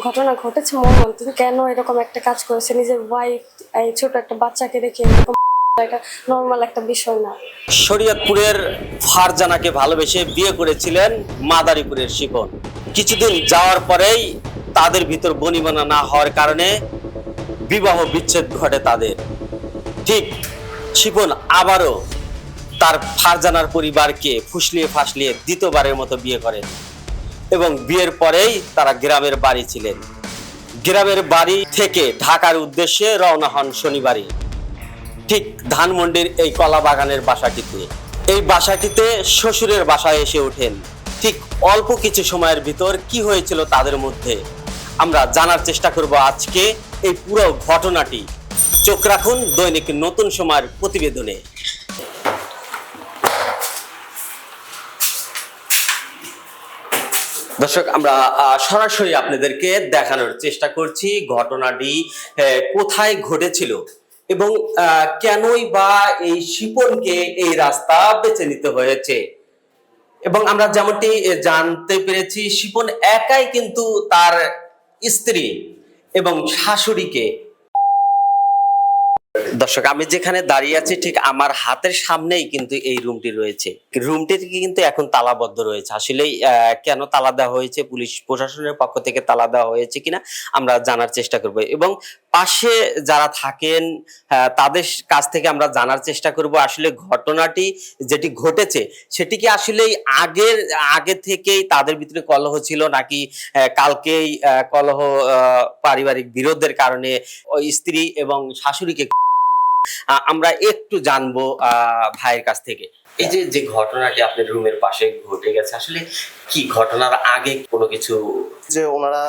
ঘটনা ঘটেছে মর্মান্তিক। কেন এরকম একটা কাজ করেছে, নিজের ওয়াইফ এই ছোট একটা বাচ্চাকে রেখে এরকম, এটা নর্মাল একটা বিষয় না। শরীয়তপুরের ফারজানাকে ভালোবেসে বিয়ে করেছিলেন মাদারীপুরের শিপন। কিছুদিন যাওয়ার পরেই তাদের ভিতর বনিবনা না হওয়ার কারণে বিবাহ বিচ্ছেদ ঘটে তাদের। ঠিক শিপন আবারও তার ফারজানার পরিবারকে ফুসলিয়ে ফাসলিয়ে দ্বিতীয়বারের মতো বিয়ে করেন এবং বিয়ের পরেই তারা গ্রামের বাড়ি ছিলেন। গ্রামের বাড়ি থেকে ঢাকার উদ্দেশ্যে রওনা হন শনিবারই, ঠিক ধানমন্ডির এই কলা বাগানের বাসাটিতে। এই বাসাটিতে শ্বশুরের বাসায় এসে ওঠেন। ঠিক অল্প কিছু সময়ের ভিতর কি হয়েছিল তাদের মধ্যে আমরা জানার চেষ্টা করব আজকে এই পুরো ঘটনাটি। চোখ রাখুন দৈনিক নতুন সময়ের প্রতিবেদনে। দর্শক, আমরা সরাসরি আপনাদেরকে দেখানোর চেষ্টা করছি ঘটনাটি কোথায় ঘটেছিল এবং কেনই বা এই শিপনকে এই রাস্তা বেছে নিতে হয়েছে। এবং আমরা যেমনটি জানতে পেরেছি, শিপন একাই কিন্তু তার স্ত্রী এবং শাশুড়িকে, দর্শক আমি যেখানে দাঁড়িয়ে আছি ঠিক আমার হাতের সামনেই কিন্তু এই রুমটি রয়েছে। রুমটি কিন্তু এখন তালাবদ্ধ রয়েছে। আসলে কেন তালা দেওয়া হয়েছে, পুলিশ প্রশাসনের পক্ষ থেকে তালা দেওয়া হয়েছে কিনা আমরা জানার চেষ্টা করব এবং পাশে যারা থাকেন তাদের কাছ থেকে আমরা জানার চেষ্টা করব আসলে ঘটনাটি যেটি ঘটেছে সেটি কি আসলে আগে থেকেই তাদের ভিতরে কলহ ছিল নাকি কালকেই কলহ পারিবারিক বিরোধের কারণে ওই স্ত্রী এবং শাশুড়িকে। আমরা একটু জানবো ভাইয়ের কাছ থেকে। এই যে ঘটনাটি আপনার রুমের পাশে ঘটে গেছে, আসলে কি ঘটনার আগে কোনো কিছু? যে ওনারা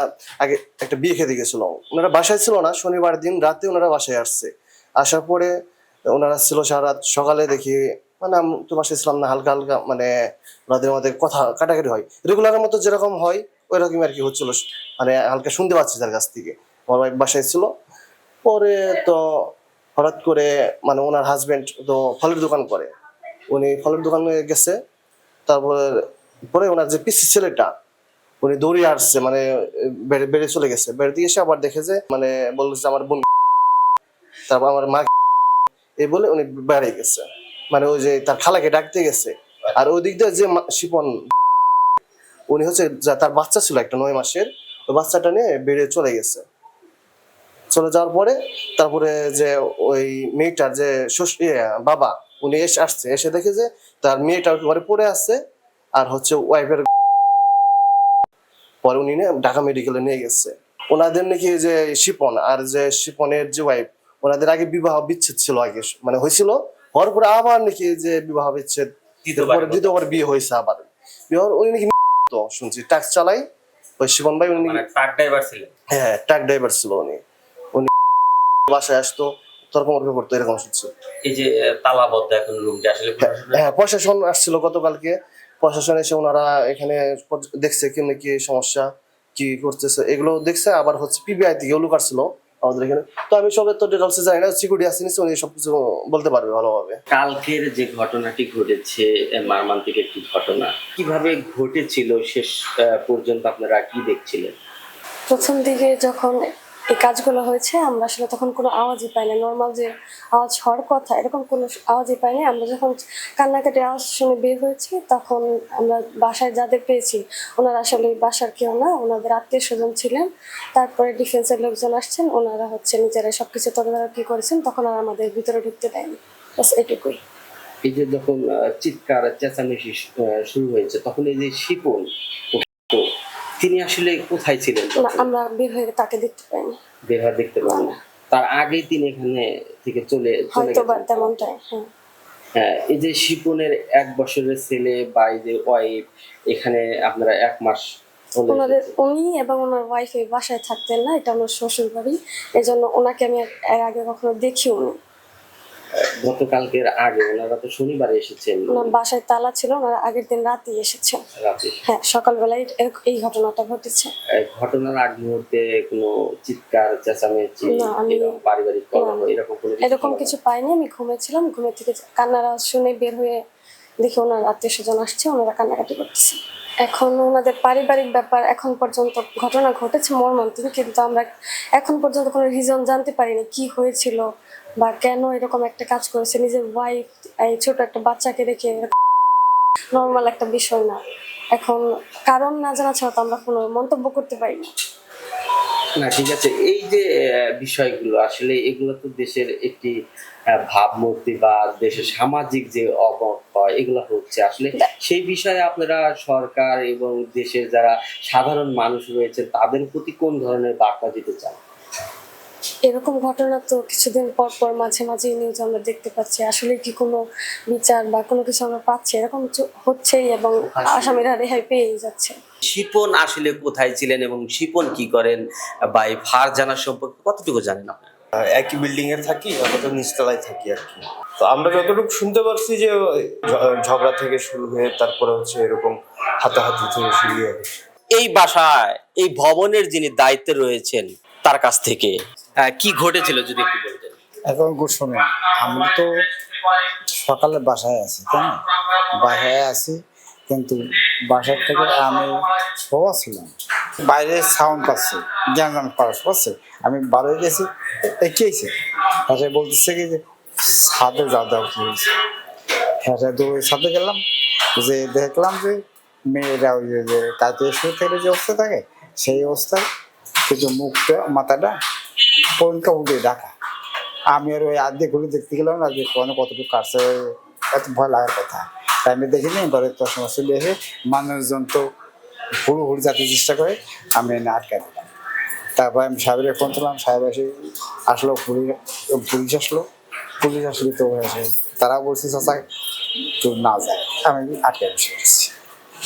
আগে একটা বিয়ে খেতে গেছিল, ওনারা বাসায় ছিল না, শনিবার দিন রাতে ওনারা বাসায় আসছে। আসার পরে ওনারা ছিল সারা রাত, সকালে দেখি মানে আমি তো বাসায় ছিলাম না, হালকা হালকা মানে ওনাদের মধ্যে কথা কাটাকাটি হয় রেগুলারের মতো যেরকম হয় ওই রকমই আর কি হচ্ছিল, মানে হালকা শুনতে পাচ্ছি তার কাছ থেকে। আমার ওয়াইফ বাসায় ছিল, পরে তো হঠাৎ করে মানে ওনার হাজবেন্ড তো ফলের দোকান করে, উনি ফলের দোকানে গেছে। তারপরে পরে ওনার যে পিসি ছেলেটা উনি দৌড়িয়ে আসছে, মানে বেড়ে চলে গেছে। বেড়ে এসে আবার দেখে যে মানে বলছে আমার বোন, তারপর আমার মা এই বলে উনি বেড়ে গেছে, মানে ওই যে তার খালাকে ডাকতে গেছে। আর ওই দিক দিয়ে যে শিপন উনি হচ্ছে তার বাচ্চা ছিল একটা 9 মাসের, ওই বাচ্চাটা নিয়ে বেড়ে চলে গেছে। চলে যাওয়ার পরে তারপরে যে ওই মেয়েটার যে বাবা উনি এসে দেখে যে তার মেয়েটা ঘরে পড়ে আছে আর হচ্ছে ওয়াইফের। পরে উনি ঢাকা মেডিকেলে নিয়ে গেছে। ওনাদের নাকি যে শিপন আর যে শিপনের যে ওয়াইফ, ওনাদের আগে বিবাহ বিচ্ছেদ ছিল আগে, মানে হয়েছিল, হওয়ার পরে আবার নাকি যে বিবাহ বিচ্ছেদ দ্বিতীয়বার বিয়ে হয়েছে আবার। উনি নাকি তো শুনছি ট্যাক্স চালাই ওই শিপন ভাই, উনি ট্রাক ড্রাইভার ছিলেন। হ্যাঁ ট্রাক ড্রাইভার ছিল উনি বাসায় আসতো তর্ক মর্ক করতো এরকম শুনছি। এই যে তালাবদ্ধ এখন রুমটা আসলে হ্যাঁ প্রশাসন আসছিল গতকালকে, প্রশাসন এসে ওনারা এখানে দেখছে কেমনি কি সমস্যা কি করতেছে এগুলো দেখছে। আবার হচ্ছে পিবিআই থেকেও লোক আসছিল আমাদের এখানে, তো আমি সবের তো ডিটেলসে জানি না, সিকিউরিটি আসছে উনি সবকিছু বলতে পারবে ভালোভাবে। কালকের যে ঘটনাটি ঘটেছে মর্মান্তিক একটি ঘটনা, কিভাবে ঘটেছিল শেষ পর্যন্ত আপনারা কি দেখছিলেন? প্রথম দিকে যখন এই কাজগুলো হয়েছে আমরা আসলে তখন কোনো আওয়াজই পাইনি, নর্মাল যে আওয়াজ হওয়ার কথা এরকম কোনো আওয়াজই পাইনি। আমরা যখন কান্নাকাটির আওয়াজ শুনে বের হয়েছি তখন আমরা বাসায় যাদের পেয়েছি ওনারা আসলে বাসার কেউ না, ওনাদের আত্মীয় স্বজন ছিলেন। তারপরে ডিফেন্সের লোকজন আসছেন, ওনারা হচ্ছে নিজেরা সবকিছু তদারকি করেছেন, তখন আর আমাদের ভিতরে ঢুকতে দেয়নি। বাস এটুকুই। এই যে যখন চিৎকার চেঁচামেচি শুরু হয়েছে তখন এই যে শিপন তিনি আসলে কোথায় ছিলেন? আমরা বের হয়ে তাকে দেখতে পাইনি। বের হয়ে দেখতে পাইনি, তার আগে তিনি এখানে থেকে চলে তেমনটাই। হ্যাঁ, এই যে শিপনের 1 বছরের ছেলে বা এই যে ওয়াইফ, এখানে আপনারা 1 মাস উনি এবং ওনার ওয়াইফ এই বাসায় থাকতেন না, এটা আমার শ্বশুর বাড়ি, এই জন্য ওনাকে আমি এর আগে কখনো দেখিও নি। গতকালকের আগে ওনারা তো শনিবারে এসেছেন, ওনার বাসায় তালা ছিল, ওনারা আগের দিন রাতে এসেছেন। হ্যাঁ সকালবেলায় এই ঘটনাটা ঘটেছে। ঘটনার আগ মুহূর্তে কোনো চিৎকার চেঁচামেচি পারিবারিক কলহ এরকম কিছু পাইনি। আমি ঘুমেছিলাম, ঘুমে থেকে কান্নার আওয়াজ শুনে বের হয়ে দেখি ওনার আত্মীয় স্বজন আসছে, ওনারা কান্নাকাটি করতেছে। এখন ওনাদের পারিবারিক ব্যাপার এখন পর্যন্ত ঘটনা ঘটেছে মর্মান্তিক, কিন্তু আমরা এখন পর্যন্ত কোনো রিজন জানতে পারিনি কি হয়েছিল বা কেন এরকম একটা কাজ করেছে। নিজের ওয়াইফ এই ছোট একটা বাচ্চাকে রেখে নর্মাল একটা বিষয় না। এখন কারণ না জানা ছাড়া তো আমরা কোনো মন্তব্য করতে পারি না। না ঠিক আছে, এই যে বিষয়গুলো আসলে এগুলো তো দেশের একটি ভাবমূর্তি বা দেশের সামাজিক যে অবক্ষয় এগুলো হচ্ছে, আসলে সেই বিষয়ে আপনারা সরকার এবং দেশের যারা সাধারণ মানুষ রয়েছে তাদের প্রতি কোন ধরনের বার্তা দিতে চান? এরকম ঘটনা তো কিছুদিন পর পর মাঝে মাঝে নিউজ আমরা দেখতে পাচ্ছি, আসলে কি কোনো বিচার বা কোনো কিছু আমরা পাচ্ছি? এরকম হচ্ছেই এবং আসামিরা রেহাই পেয়ে যাচ্ছে। শিপন আসলে কোথায় ছিলেন এবং শিপন কি করেন বা এই ফারজানা সম্পর্কে কতটুকু জানেন আপনি? একই বিল্ডিং এ থাকি, আমরা তো নিচতলায় থাকি আর কি। তো আমরা যতটুকু শুনতে পারছি যে ঝগড়া থেকে শুরু হয়ে তারপরে হচ্ছে এরকম হাতাহাতি থেকে শুরু হয়ে এই বাসায় এই ভবনের যিনি দায়িত্বে রয়েছেন তার কাছ থেকে কি ঘটেছিল যদি একটু বলতেন। এখন শোনেন, আমি তো সকালে বাসায় আছি, তাই না? বাসায় আছি, কিন্তু বাসার থেকে আমি শোয়া ছিলাম, বাইরে সাউন্ড পাচ্ছে, জ্ঞান পারস পাচ্ছে। আমি বাইরে গেছি, এঁকেছে হ্যাঁ, বলতেছে কি যে ছাদে যা দাও কি হয়েছে। হ্যাঁ, দৌড়ে ছাদে গেলাম, যে দেখলাম যে মেয়েরা ওই যে কাজে শুরু থেকে যে অবস্থা থাকে সেই অবস্থায় কিন্তু মুখটা মাথাটা পরিণত উঠে ঢাকা। আমি আর ওই আর্ধেক ঘুরে দেখতে গেলাম না যে কতটুকু কাটছে, এত ভয় লাগার কথা। তাই আমি দেখিনি, এবারে তোর সময় চলে এসে মানুষজন তো হুড়ি যাতে চেষ্টা করে, আমি এনে আটকা দিলাম। তারপর আমি সাহেবের ফোন করলাম, সাহেব এসে আসলো, পুলিশ আসলো। পুলিশ আসলে তো এসে তারা বলছে চাচা তুই না যায়, আমি আটকে বসে গেছি।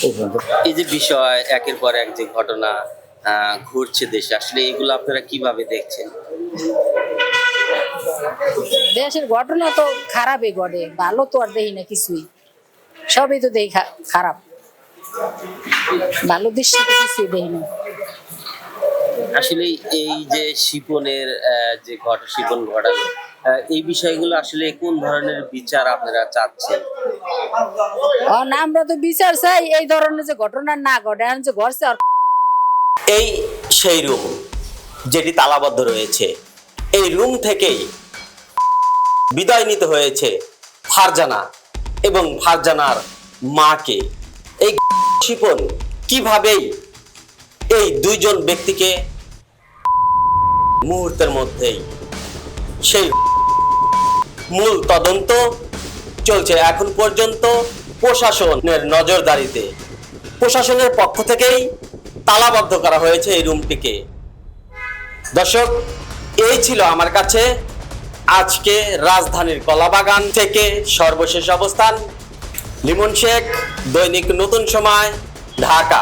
এই পর্যন্ত। এই যে বিষয় একের পর এক যে ঘটনা ঘটছে দেশে, আসলে এগুলো আপনারা কিভাবে দেখছেন? দেশের ঘটনা তো খারাপই ঘটে, ভালো তো আর দেখি না কিছুই, সবই তো দেখি খারাপ, ভালো দৃশ্য তো কিছুই দেখি না। আসলে এই যে শিপনের যে শিপন ঘটালো, এই বিষয়গুলো আসলে কোন ধরনের বিচার আপনারা চাচ্ছেন? না, আমরা তো বিচার চাই, এই ধরনের যে ঘটনা না ঘটে, এখন যে ঘটছে আর। এই সেই রুম যেটি তালাবদ্ধ রয়েছে, এই রুম থেকেই বিদায় নিতে হয়েছে ফারজানা এবং ফারজানার মাকে। এই শিপন কিভাবেই এই দুইজন ব্যক্তিকে মুহূর্তের মধ্যেই, সেই মূল তদন্ত চলছে এখন পর্যন্ত প্রশাসনের নজরদারিতে। প্রশাসনের পক্ষ থেকেই তালাবদ্ধ করা হয়েছে এই রুমটিকে। দর্শক, এই ছিল আমার কাছে আজকে রাজধানীর কলাবাগান থেকে সর্বশেষ অবস্থান। লিমন শেখ, দৈনিক নতুন সময়, ঢাকা।